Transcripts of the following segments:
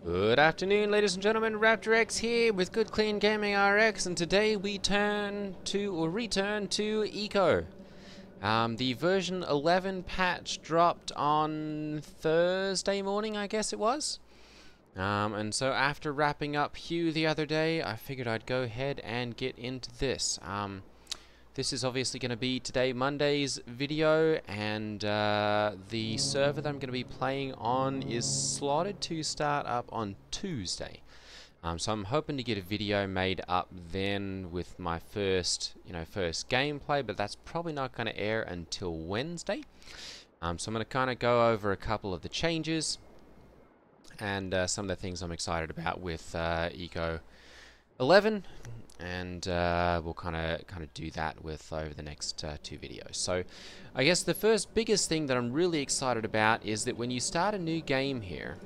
Good afternoon, ladies and gentlemen. Raptor X here with Good Clean Gaming RX, and today we return to Eco. The version 11 patch dropped on Thursday morning, I guess it was. And so after wrapping up Hue the other day, I figured I'd go ahead and get into this. This is obviously going to be today, Monday's video, and the server that I'm going to be playing on is slotted to start up on Tuesday. So I'm hoping to get a video made up then with my first gameplay, but that's probably not going to air until Wednesday. So I'm going to kind of go over a couple of the changes and some of the things I'm excited about with Eco 11. And we'll kind of do that with over the next two videos. So I guess the first biggest thing that I'm really excited about is that when you start a new game here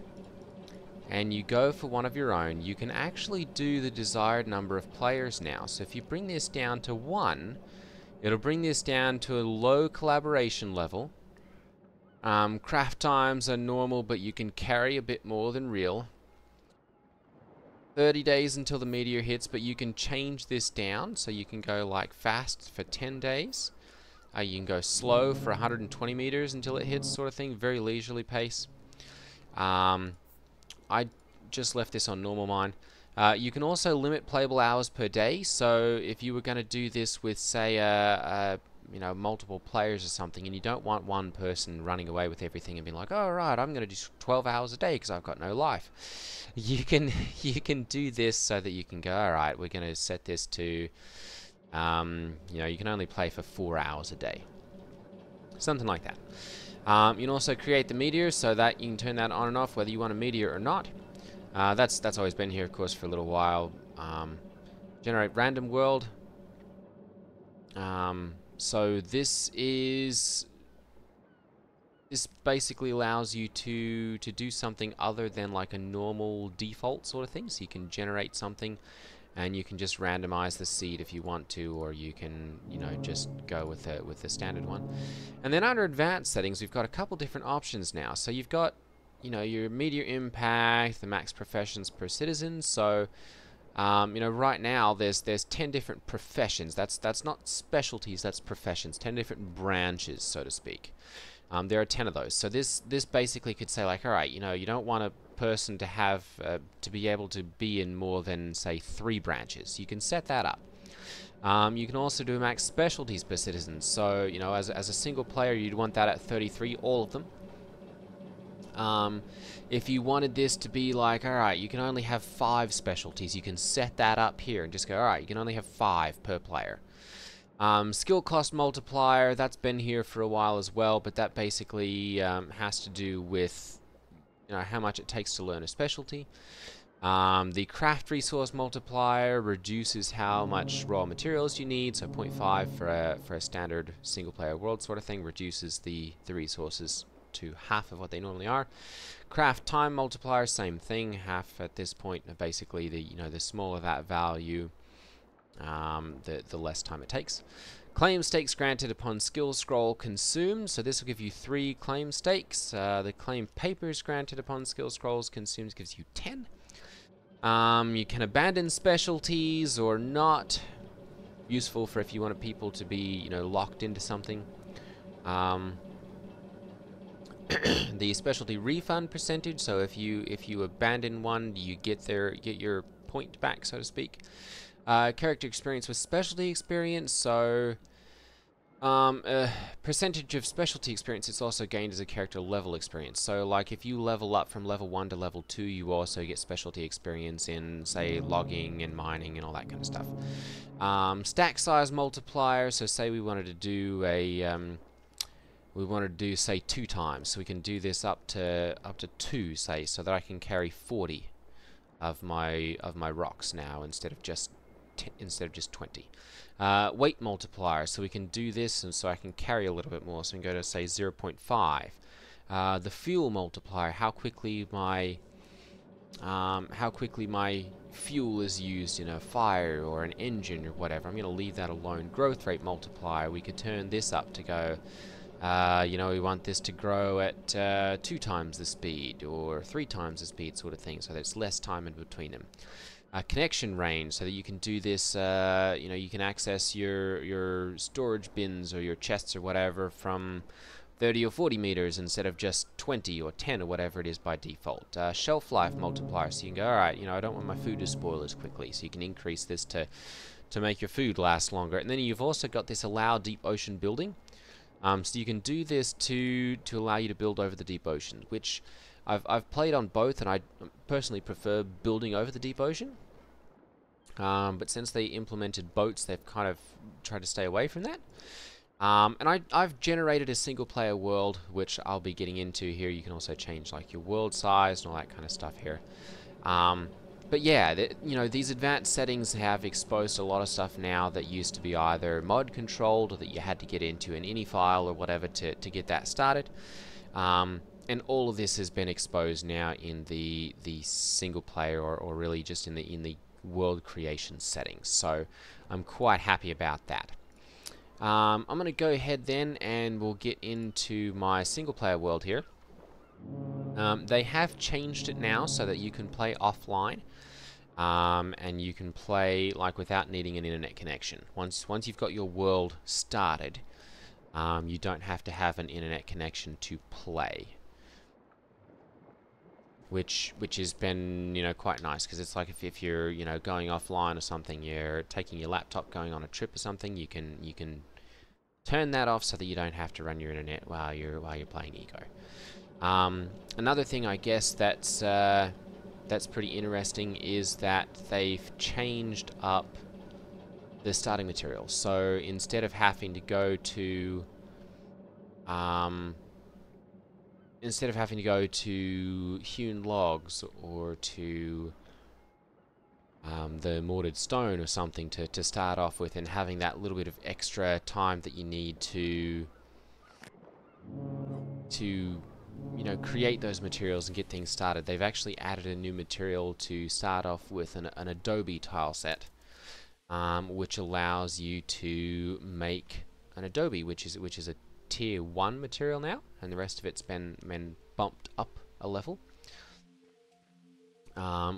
and you go for one of your own, you can actually do the desired number of players now. So if you bring this down to 1, it'll bring this down to a low collaboration level. Craft times are normal, but you can carry a bit more than real. 30 days until the meteor hits, but you can change this down, so you can go like fast for 10 days. You can go slow for 120 meters until it hits, sort of thing, very leisurely pace. I just left this on normal mine. You can also limit playable hours per day, so if you were going to do this with, say, multiple players or something, and you don't want one person running away with everything and being like, oh right, I'm going to do 12 hours a day because I've got no life. You can do this so that you can go, all right, we're going to set this to, you can only play for 4 hours a day, something like that. You can also create the meteor so that you can turn that on and off whether you want a meteor or not. That's always been here, of course, for a little while. Generate random world. So this basically allows you to do something other than like a normal default sort of thing. So you can generate something and you can just randomize the seed if you want to, or you can just go with the standard one. And then under advanced settings, we've got a couple different options now. So you've got your meteor impact, the max professions per citizen. So right now there's 10 different professions. That's not specialties, that's professions. 10 different branches, so to speak. There are 10 of those. So this basically could say like, all right, you don't want a person to have to be able to be in more than, say, 3 branches. You can set that up. You can also do max specialties per citizen. So as a single player, you'd want that at 33, all of them. If you wanted this to be like, alright, you can only have 5 specialties, you can set that up here and just go, alright, you can only have 5 per player. Skill cost multiplier, that's been here for a while as well, but that basically has to do with how much it takes to learn a specialty. The craft resource multiplier reduces how much raw materials you need, so 0.5 for a standard single player world sort of thing, reduces the resources to half of what they normally are. Craft time multiplier, same thing, half at this point. Basically, the smaller that value, the less time it takes. Claim stakes granted upon skill scroll consumed, so this will give you 3 claim stakes. The claim papers granted upon skill scrolls consumed gives you 10. You can abandon specialties or not. Useful for if you want people to be locked into something. The specialty refund percentage, so if you abandon one, you get your point back, so to speak. Character experience with specialty experience, so percentage of specialty experience is also gained as a character level experience. So like if you level up from level 1 to level 2, you also get specialty experience in, say, logging and mining and all that kind of stuff. Stack size multiplier, so say we wanted to do say 2 times, so we can do this up to 2, say, so that I can carry 40 of my rocks now instead of just 20. Weight multiplier, so we can do this, and so I can carry a little bit more, so we can go to, say, 0.5. The fuel multiplier, how quickly my fuel is used in a fire or an engine or whatever. I'm going to leave that alone. Growth rate multiplier, we could turn this up to go You know, we want this to grow at 2 times the speed or 3 times the speed, sort of thing, so there's less time in between them. Connection range, so that you can do this, you know, you can access your storage bins or your chests or whatever from 30 or 40 meters instead of just 20 or 10 or whatever it is by default. Shelf life multiplier, so you can go, alright, you know, I don't want my food to spoil as quickly, so you can increase this to make your food last longer. And then you've also got this allow deep ocean building. So you can do this to allow you to build over the deep ocean, which I've played on both, and I personally prefer building over the deep ocean. But since they implemented boats, they've kind of tried to stay away from that. And I've generated a single player world, which I'll be getting into here. You can also change like your world size and all that kind of stuff here. But yeah, you know, these advanced settings have exposed a lot of stuff now that used to be either mod controlled or that you had to get into an ini file or whatever to get that started. And all of this has been exposed now in the single player or really just in the world creation settings. So I'm quite happy about that. I'm going to go ahead then and we'll get into my single player world here. They have changed it now so that you can play offline. And you can play like without needing an internet connection. Once you've got your world started, you don't have to have an internet connection to play, which has been, you know, quite nice, because it's like if you're, you know, going offline or something, you're taking your laptop going on a trip or something, you can turn that off so that you don't have to run your internet while you're playing Eco. Another thing I guess that's pretty interesting is that they've changed up the starting materials. So instead of having to go to hewn logs or to the mortared stone or something to start off with, and having that little bit of extra time that you need to you know, create those materials and get things started, they've actually added a new material to start off with, an Adobe tile set, which allows you to make an Adobe, which is a tier 1 material now, and the rest of it's been bumped up a level,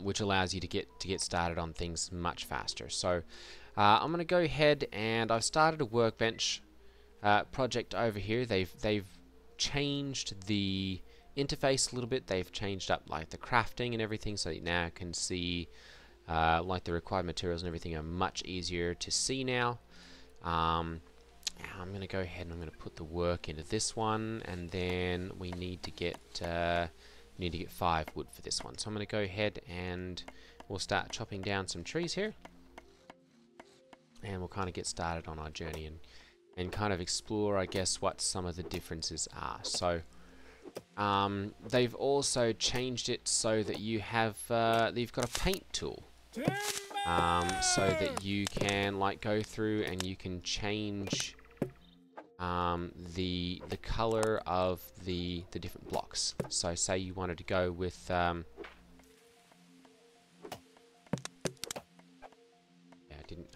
which allows you to get started on things much faster. So I'm going to go ahead, and I've started a workbench project over here. They've changed the interface a little bit. They've changed up like the crafting and everything, so you now can see like the required materials and everything are much easier to see now. I'm going to go ahead and I'm going to put the work into this one, and then we need to get 5 wood for this one. So I'm going to go ahead and we'll start chopping down some trees here, and we'll kind of get started on our journey and kind of explore, I guess, what some of the differences are. So they've also changed it so that you have you've got a paint tool, so that you can like go through and you can change the color of the different blocks. So say you wanted to go with I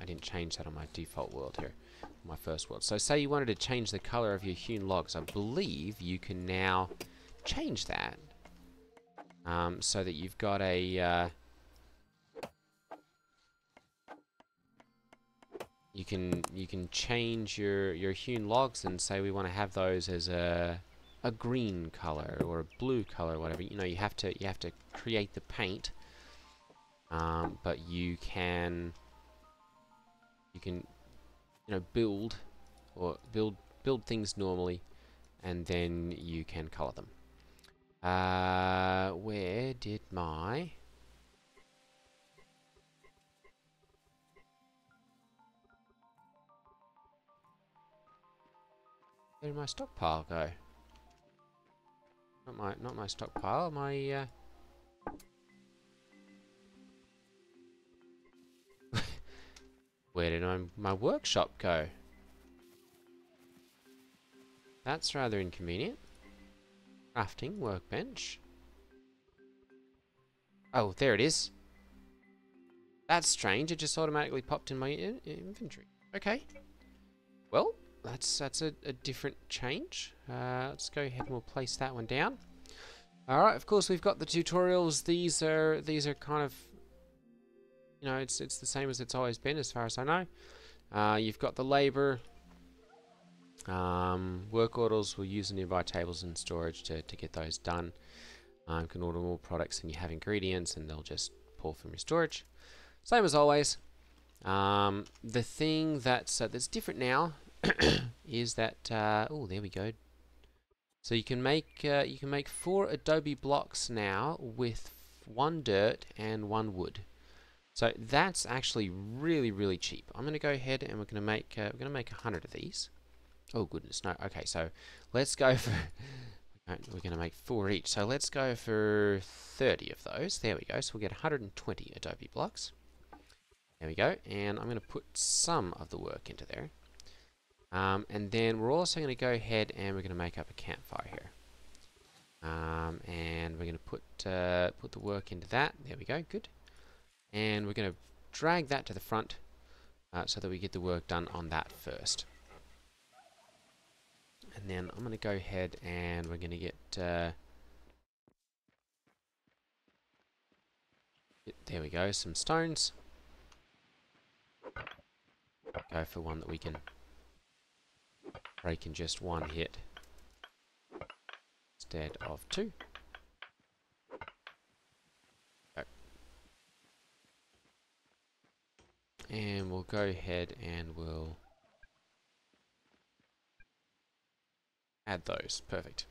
didn't change that on my default world here, my first world. So say you wanted to change the color of your hewn logs, I believe you can now change that, so that you've got a you can change your hewn logs and say we want to have those as a green color or a blue color, whatever. You know, you have to create the paint, but you can you know, build things normally, and then you can color them. Where did my stockpile go? Not my stockpile. My where did my workshop go? That's rather inconvenient. Crafting workbench. Oh, there it is. That's strange. It just automatically popped in my inventory. Okay. Well, that's a different change. Let's go ahead and we'll place that one down. Alright, of course we've got the tutorials. These are kind of, you know, it's the same as it's always been as far as I know. You've got the labor. Work orders, we'll use the nearby tables and storage to get those done. You can order more products and you have ingredients and they'll just pull from your storage. Same as always. The thing that's different now is that oh, there we go. So you can make 4 Adobe blocks now with 1 dirt and 1 wood. So that's actually really cheap. I'm going to go ahead and we're going to make 100 of these. Oh goodness, no. Okay, so let's go for we're going to make 4 each. So let's go for 30 of those. There we go. So we'll get 120 Adobe blocks. There we go. And I'm going to put some of the work into there. And then we're also going to go ahead and we're going to make up a campfire here. And we're going to put the work into that. There we go. Good. And we're going to drag that to the front so that we get the work done on that first. And then I'm going to go ahead and we're going to get there we go, some stones. Go for one that we can break in just 1 hit instead of 2. Go. And we'll go ahead and we'll add those. Perfect.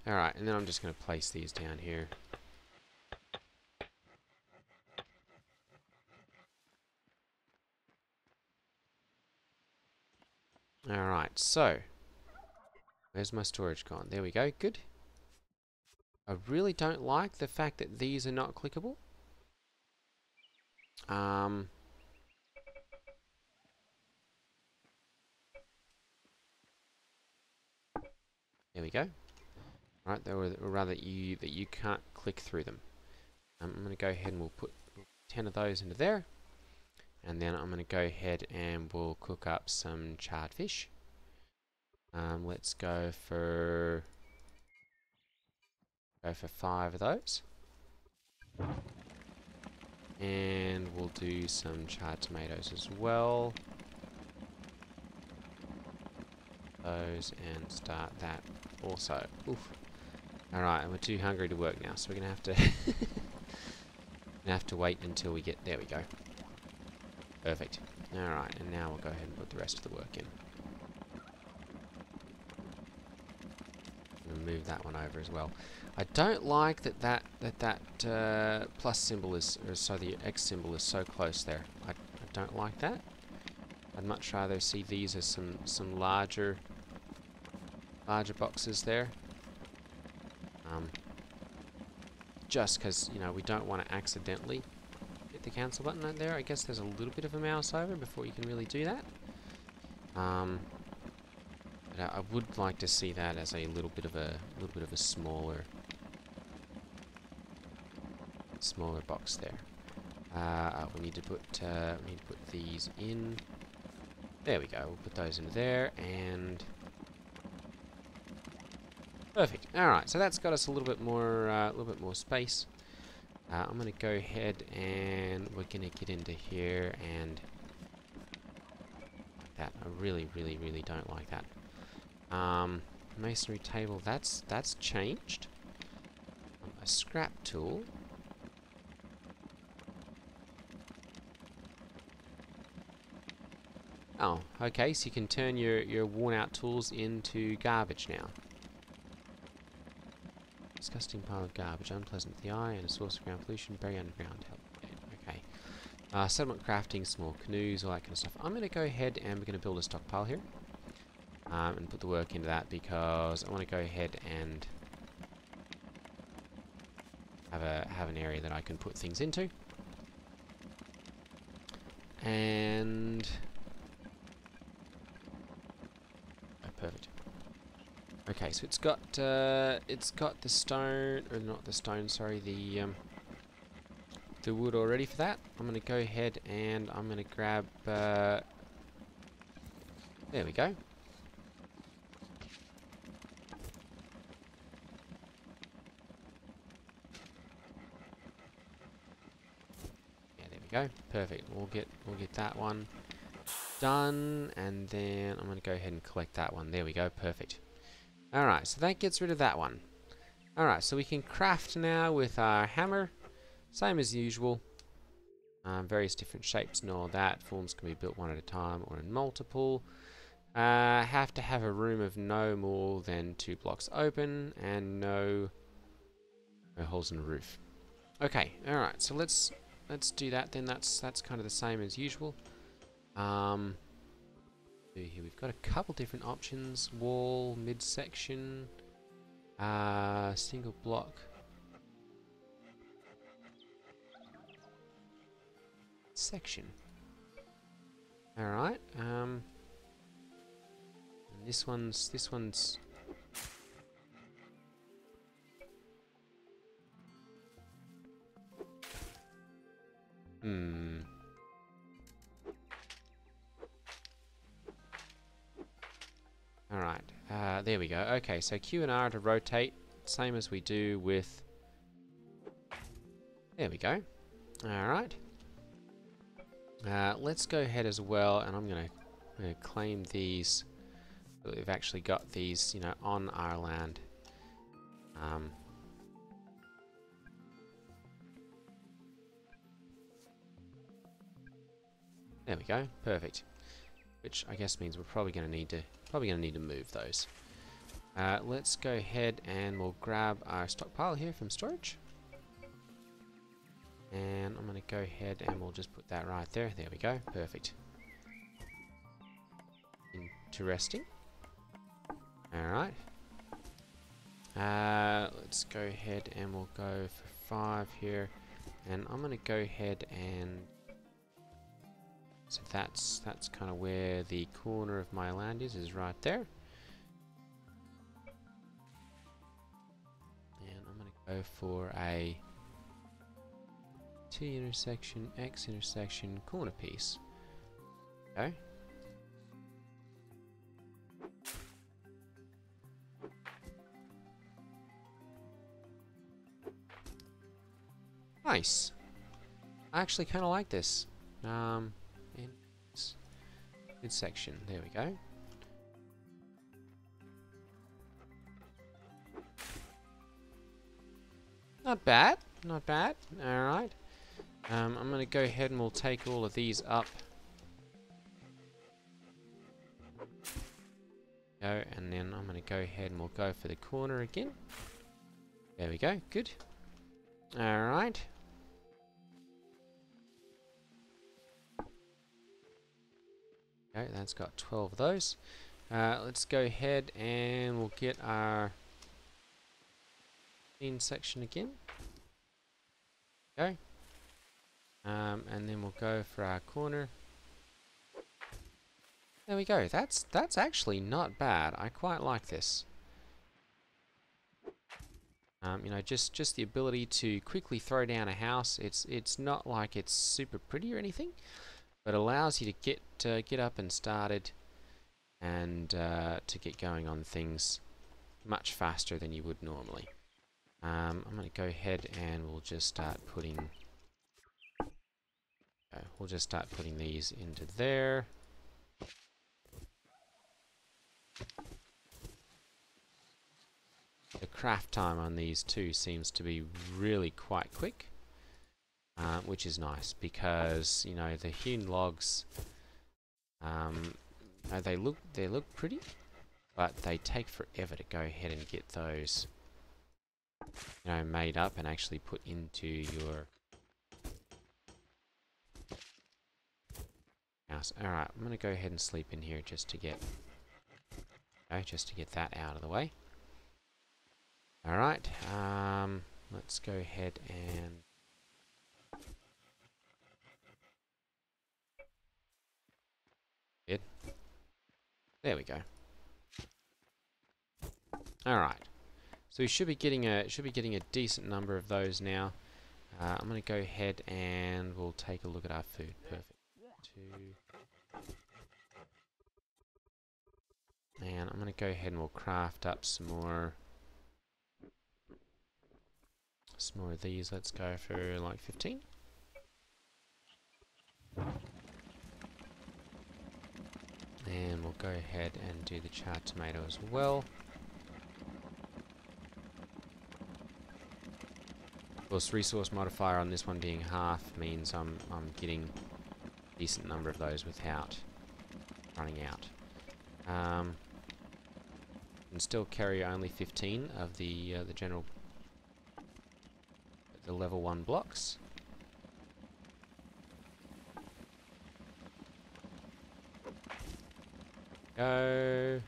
Alright, and then I'm just going to place these down here. Alright, so where's my storage gone? There we go, good. I really don't like the fact that these are not clickable. There we go. Right, or rather that you can't click through them. I'm going to go ahead and we'll put 10 of those into there. And then I'm going to go ahead and we'll cook up some charred fish. Let's go for 5 of those. And we'll do some charred tomatoes as well. Those and start that also. Oof. Alright, and we're too hungry to work now, so we're gonna have to wait until we get there we go. Perfect. Alright, and now we'll go ahead and put the rest of the work in. We'll move that one over as well. I don't like that plus symbol is, or so the X symbol is so close there. I don't like that. I'd much rather see these as some larger boxes there. Just because, you know, we don't want to accidentally hit the cancel button right there. I guess there's a little bit of a mouse over before you can really do that. But I would like to see that as a little bit of a smaller box there. We need to put these in. There we go. We'll put those into there and perfect. All right, so that's got us a little bit more space. I'm going to go ahead and we're going to get into here and like that. I really don't like that. Masonry table. That's changed. A scrap tool. Oh, okay, so you can turn your worn-out tools into garbage now. Disgusting pile of garbage, unpleasant to the eye, and a source of ground pollution, very underground. Okay. Settlement crafting, small canoes, all that kind of stuff. I'm going to go ahead and we're going to build a stockpile here. And put the work into that because I want to go ahead and have an area that I can put things into. And perfect. Okay, so it's got the stone, or not the stone, sorry, the wood already for that. I'm going to go ahead and I'm going to grab. There we go. Go, perfect. We'll get that one done, and then I'm going to go ahead and collect that one. There we go, perfect. Alright, so that gets rid of that one. Alright, so we can craft now with our hammer, same as usual. Various different shapes and all that. Forms can be built one at a time or in multiple. Have to have a room of no more than 2 blocks open and no holes in the roof. Okay, alright, so let's do that then. That's kind of the same as usual. Here we've got a couple different options: wall, midsection, single block, section. All right. And this one's. Alright, there we go. Okay, so Q and R to rotate, same as we do with... There we go. Alright. Let's go ahead as well, and I'm going to claim these. We've actually got these, you know, on our land. There we go, perfect. Which I guess means we're probably going to need to move those. Let's go ahead and we'll grab our stockpile here from storage. And I'm going to go ahead and we'll just put that right there. There we go, perfect. Interesting. Alright. Let's go ahead and we'll go for 5 here. And I'm going to go ahead and... So that's kind of where the corner of my land is right there. And I'm going to go for a T intersection, X intersection, corner piece. Okay. Nice. I actually kind of like this. Midsection. There we go. Not bad. Not bad. Alright. I'm going to go ahead and we'll take all of these up. Go, and then I'm going to go ahead and we'll go for the corner again. There we go. Good. Alright. Okay, that's got 12 of those. Let's go ahead and we'll get our in section again. Okay. And then we'll go for our corner. There we go. That's actually not bad. I quite like this. You know, just the ability to quickly throw down a house. It's not like it's super pretty or anything, but allows you to get up and started, and to get going on things much faster than you would normally. I'm going to go ahead and we'll just start putting. We'll just start putting these into there. The craft time on these two seems to be really quite quick. Which is nice because, you know, the hewn logs, they look pretty, but they take forever to go ahead and get those, you know, made up and actually put into your house. All right, I'm gonna go ahead and sleep in here just to get that out of the way. All right, let's go ahead and there we go. All right, so we should be getting a decent number of those now. I'm going to go ahead and we'll take a look at our food. Perfect. 2. And I'm going to go ahead and we'll craft up some more of these. Let's go for like 15. And we'll go ahead and do the charred tomato as well. Of course, resource modifier on this one being half means I'm getting a decent number of those without running out. Can still carry only 15 of the level 1 blocks. Go.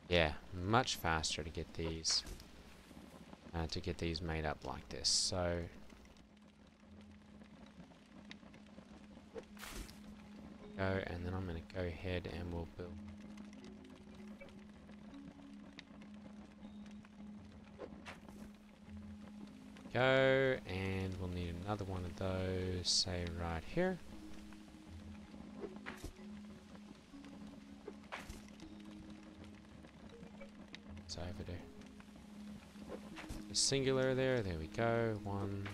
Yeah, much faster to get these made up like this. So go, and then I'm going to go ahead and we'll build. Go, and we'll need another one of those, say right here. It's over there. The singular there we go. 1.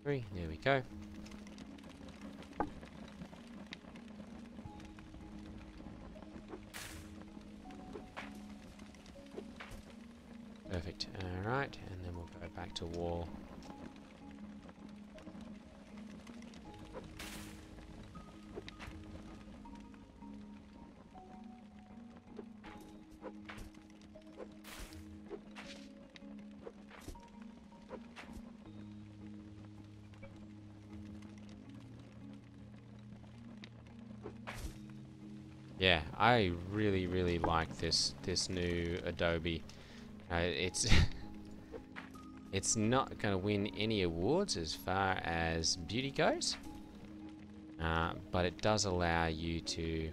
There we go. Perfect. Alright, and then we'll go back to wall. Yeah, I really like this new Adobe. It's it's not going to win any awards as far as beauty goes, but it does allow you to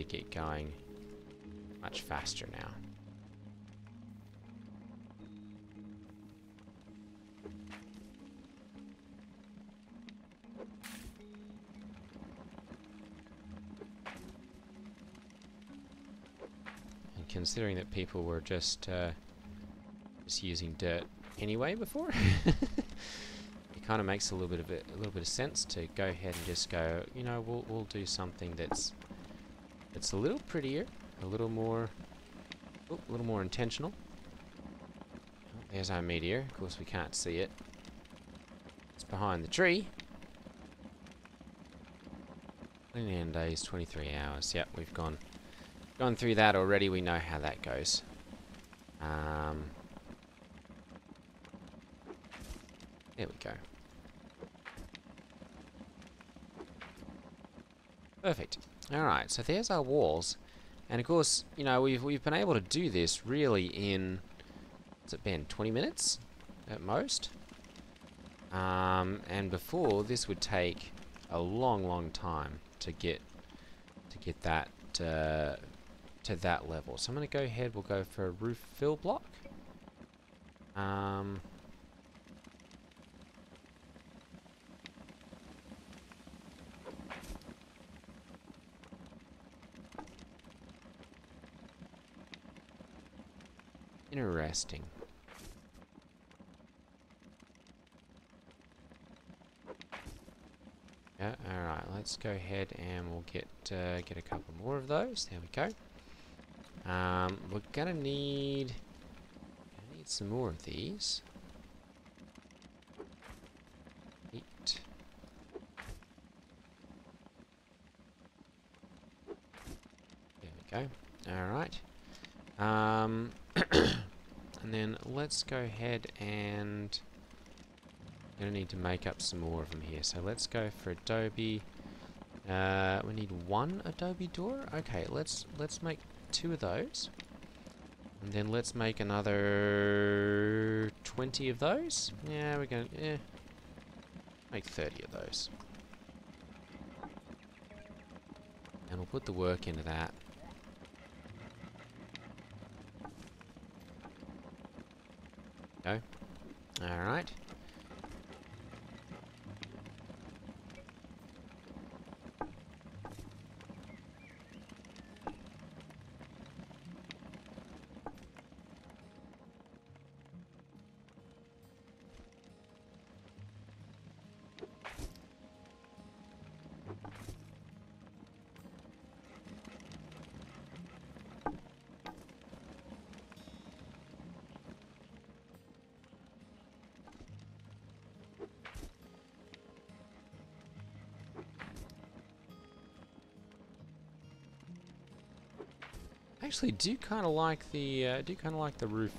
get going much faster now. Considering that people were just using dirt anyway before, it kind of makes a little bit of sense to go ahead and just go, you know, we'll do something that's a little prettier, a little more intentional. Oh, there's our meteor. Of course, we can't see it. It's behind the tree. 29 days, 23 hours. Yep, we've gone through that already. We know how that goes. There we go. Perfect. Alright, so there's our walls. And of course, you know, we've been able to do this really in, what's it been, 20 minutes at most? And before, this would take a long time to get that to that level. So I'm going to go ahead, we'll go for a roof fill block. Interesting. Yeah, alright, let's go ahead and we'll get a couple more of those. There we go. We're gonna need some more of these. 8. There we go. Alright. And then let's go ahead and gonna need to make up some more of them here. So let's go for Adobe. We need 1 Adobe door. Okay, let's make 2 of those, and then let's make another 20 of those. Yeah, we're going to make 30 of those. And we'll put the work into that. Go. Alright. I actually do kind of like the roof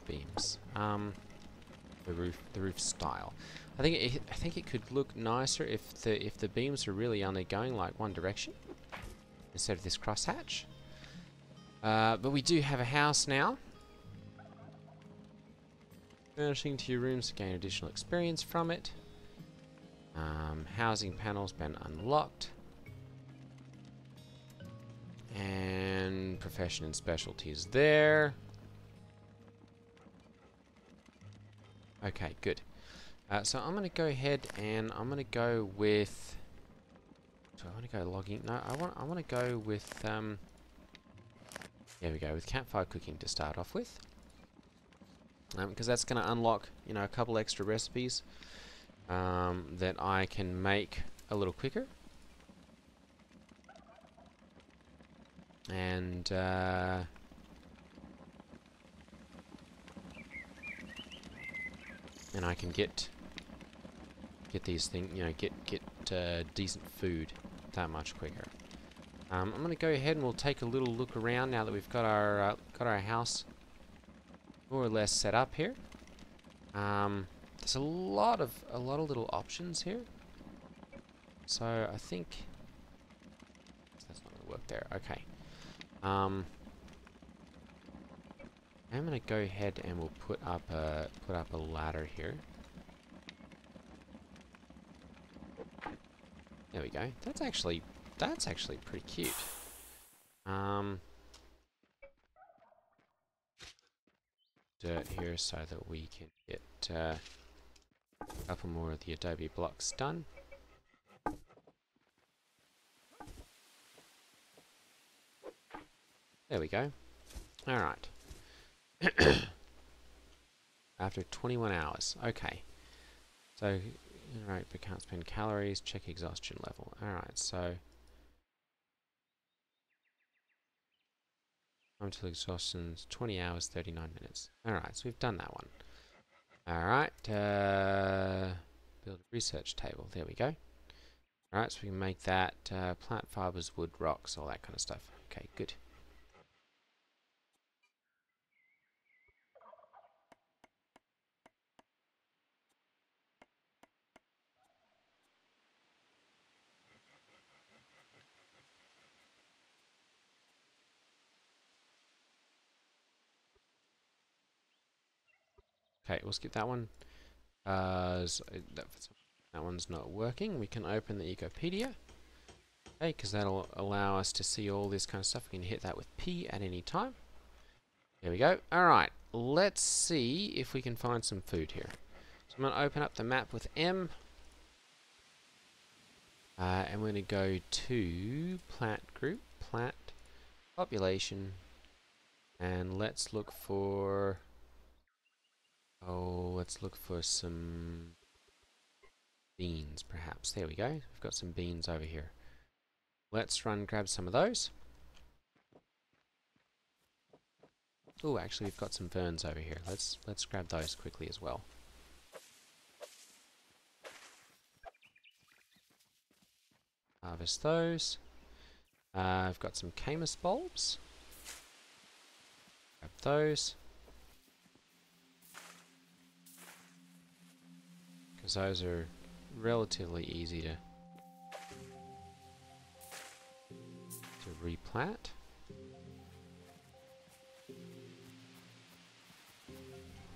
beams, the roof style. I think it could look nicer if the beams are really only going like one direction instead of this crosshatch. But we do have a house now. Furnishing to your rooms to gain additional experience from it. Housing panels been unlocked. And profession and specialties there. Okay, good. So I'm going to go ahead and I'm going to go with. Do I want to go logging? No, I want to go with. There we go, with campfire cooking to start off with, because that's going to unlock, you know, a couple extra recipes that I can make a little quicker. And I can get these things, you know, get decent food that much quicker. I'm going to go ahead and we'll take a little look around now that we've got our house more or less set up here. There's a lot of little options here. So I think that's not going to work there. Okay. I'm going to go ahead and we'll put up a ladder here. There we go. That's actually pretty cute. Dirt here so that we can get a couple more of the Adobe Blocks done. There we go. Alright. After 21 hours. Okay. So, alright, but can't spend calories. Check exhaustion level. Alright, so. Until exhaustion's 20 hours, 39 minutes. Alright, so we've done that one. Alright, build a research table. There we go. Alright, so we can make that plant fibers, wood, rocks, all that kind of stuff. Okay, good. Okay, we'll skip that one. So that one's not working. We can open the Ecopedia. Okay, because that'll allow us to see all this kind of stuff. We can hit that with P at any time. There we go. Alright, let's see if we can find some food here. So I'm going to open up the map with M. And we're going to go to plant group, plant, population. And let's look for... Oh, let's look for some beans, perhaps. There we go. We've got some beans over here. Let's grab some of those. Oh, actually, we've got some ferns over here. Let's grab those quickly as well. Harvest those. I've got some camas bulbs. Grab those. Because those are relatively easy to replant.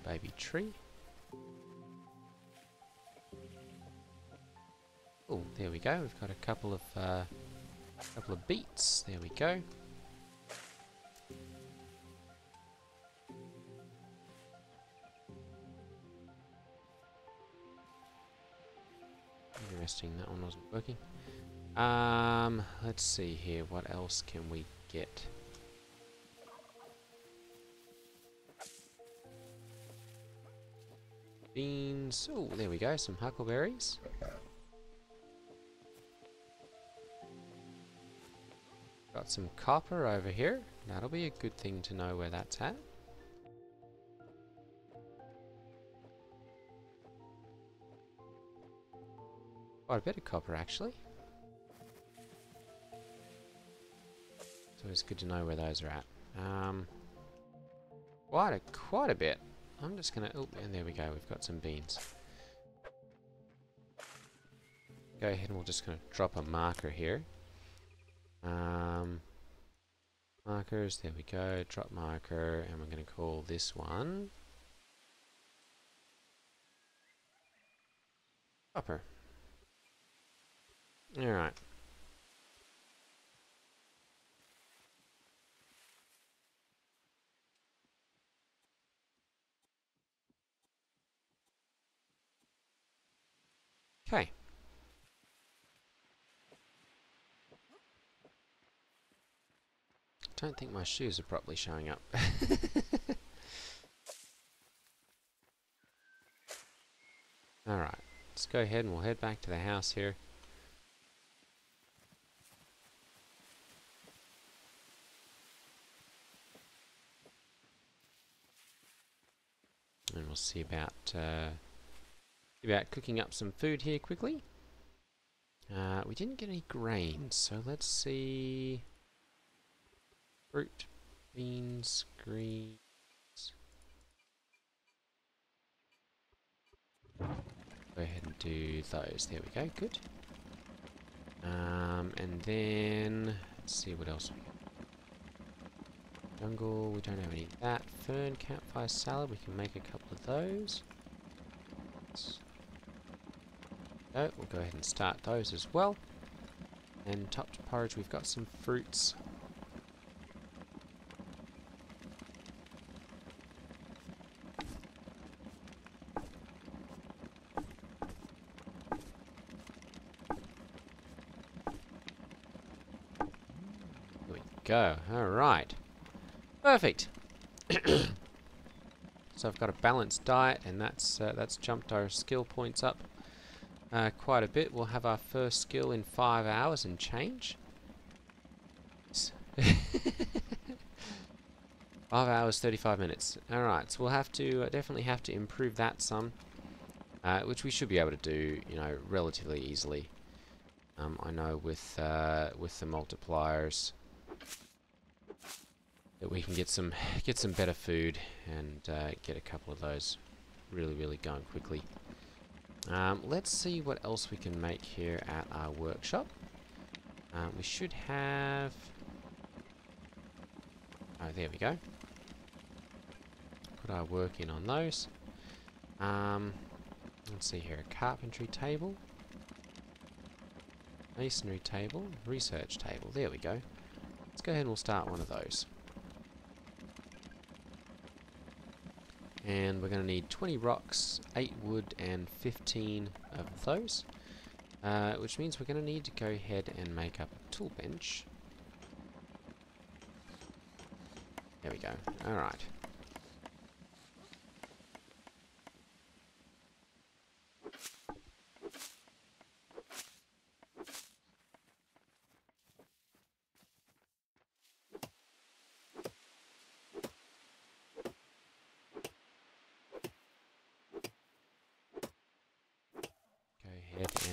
Baby tree. Oh, there we go. We've got a couple of Couple of beets. There we go. Interesting, that one wasn't working. Let's see here. What else can we get? Beans. Oh, there we go. Some huckleberries. Got some copper over here. That'll be a good thing to know where that's at. Quite a bit of copper, actually. So it's good to know where those are at. Quite a bit. I'm just gonna. Oh, and there we go. We've got some beans. Go ahead and we're just gonna drop a marker here. Markers. There we go. Drop marker, and we're gonna call this one copper. All right. Okay. Don't think my shoes are properly showing up. Alright, let's go ahead and we'll head back to the house here. And we'll see about cooking up some food here quickly. We didn't get any grains, so let's see. Fruit, beans, greens. Go ahead and do those. There we go. Good. And then let's see what else we got. Jungle. We don't have any of that. Fern, campfire salad. We can make a couple of those. Oh, we'll go ahead and start those as well. And topped porridge. We've got some fruits. Go. Alright. Perfect. So I've got a balanced diet, and that's jumped our skill points up quite a bit. We'll have our first skill in 5 hours and change. 5 hours, 35 minutes. Alright, so we'll have to definitely have to improve that some, which we should be able to do, you know, relatively easily. I know with the multipliers that we can get some better food and get a couple of those really going quickly. Let's see what else we can make here at our workshop. We should have. Oh, there we go. Put our work in on those. Let's see here, a carpentry table, masonry table, research table. There we go. Let's go ahead and we'll start one of those. And we're going to need 20 rocks, 8 wood, and 15 of those. Which means we're going to need to go ahead and make up a tool bench. There we go. Alright.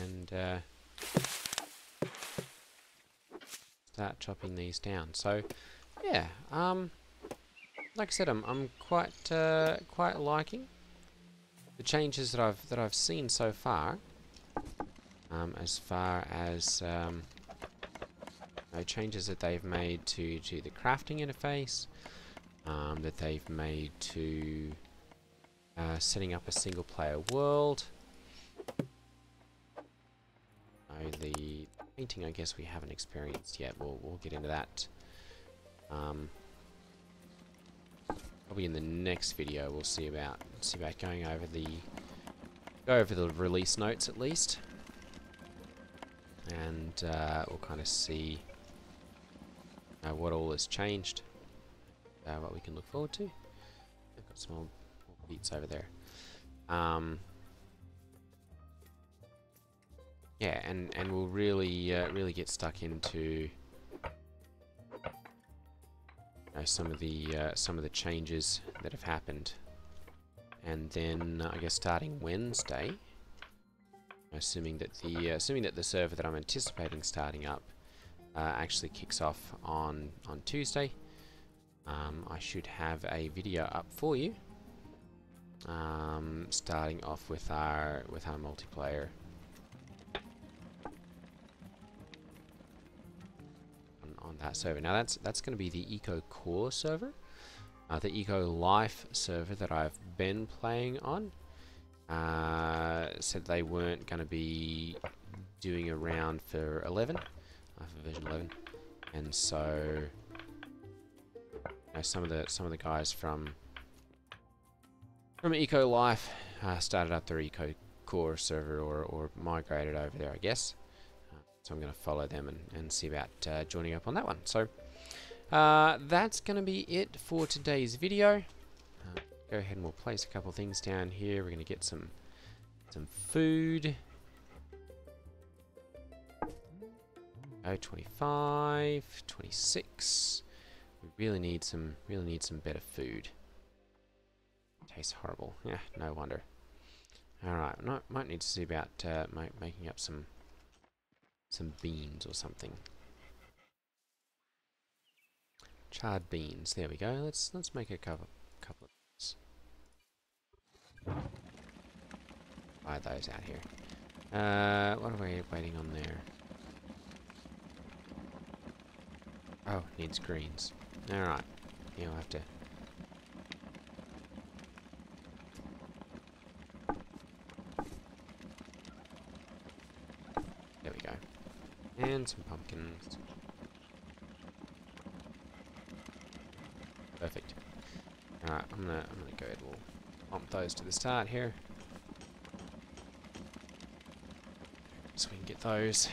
And start chopping these down. So, yeah, like I said, I'm quite liking the changes that I've seen so far. As far as changes that they've made to the crafting interface, that they've made to setting up a single player world. The Painting, I guess we haven't experienced yet. We'll get into that. Probably in the next video we'll see about going over the release notes at least, and we'll kind of see what all has changed, what we can look forward to. I've got some more beats over there. Yeah, and we'll really get stuck into some of the changes that have happened, and then I guess starting Wednesday, assuming that the server that I'm anticipating starting up actually kicks off on Tuesday, I should have a video up for you, starting off with our multiplayer. On that server. Now that's going to be the Eco Core server, the Eco Life server that I've been playing on. Said they weren't going to be doing around for 11, for version 11, and so some of the guys from Eco Life started up their Eco Core server or migrated over there, I guess. So I'm going to follow them and see about joining up on that one. So that's going to be it for today's video. Go ahead and we'll place a couple things down here. We're going to get some food. Oh, 25, 26. We really need some better food. Tastes horrible. Yeah, no wonder. All right, might need to see about making up some beans or something. Charred beans. There we go. Let's make a couple of those. Buy those out here. What are we waiting on there? Oh, needs greens. All right. You'll have to. There we go. And some pumpkins. Perfect. Alright, I'm gonna go ahead and we'll bump those to the start here. So we can get those.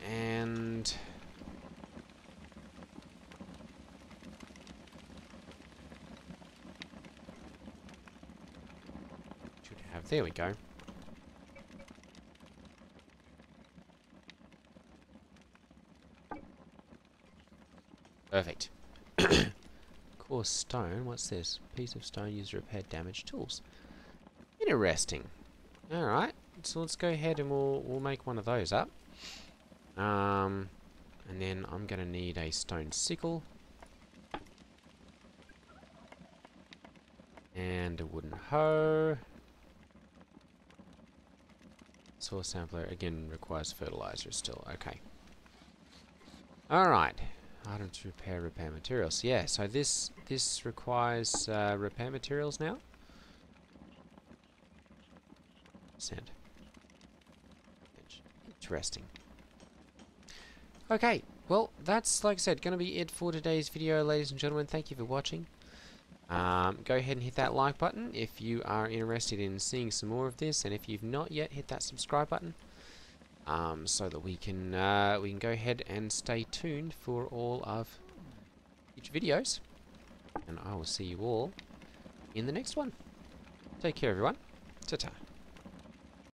And should have, there we go. Perfect. Coarse stone. What's this? Piece of stone used to repair damaged tools. Interesting. Alright. So let's go ahead and we'll make one of those up. And then I'm gonna need a stone sickle. And a wooden hoe. Soil sampler again requires fertilizer still. Okay. Alright. Items to repair materials. Yeah, so this requires repair materials now. Sand. Interesting. Okay, well that's, like I said, going to be it for today's video, ladies and gentlemen. Thank you for watching. Go ahead and hit that like button if you are interested in seeing some more of this, and if you've not yet, hit that subscribe button. So that we can go ahead and stay tuned for all of future videos, and I will see you all in the next one. Take care, everyone. Ta-ta.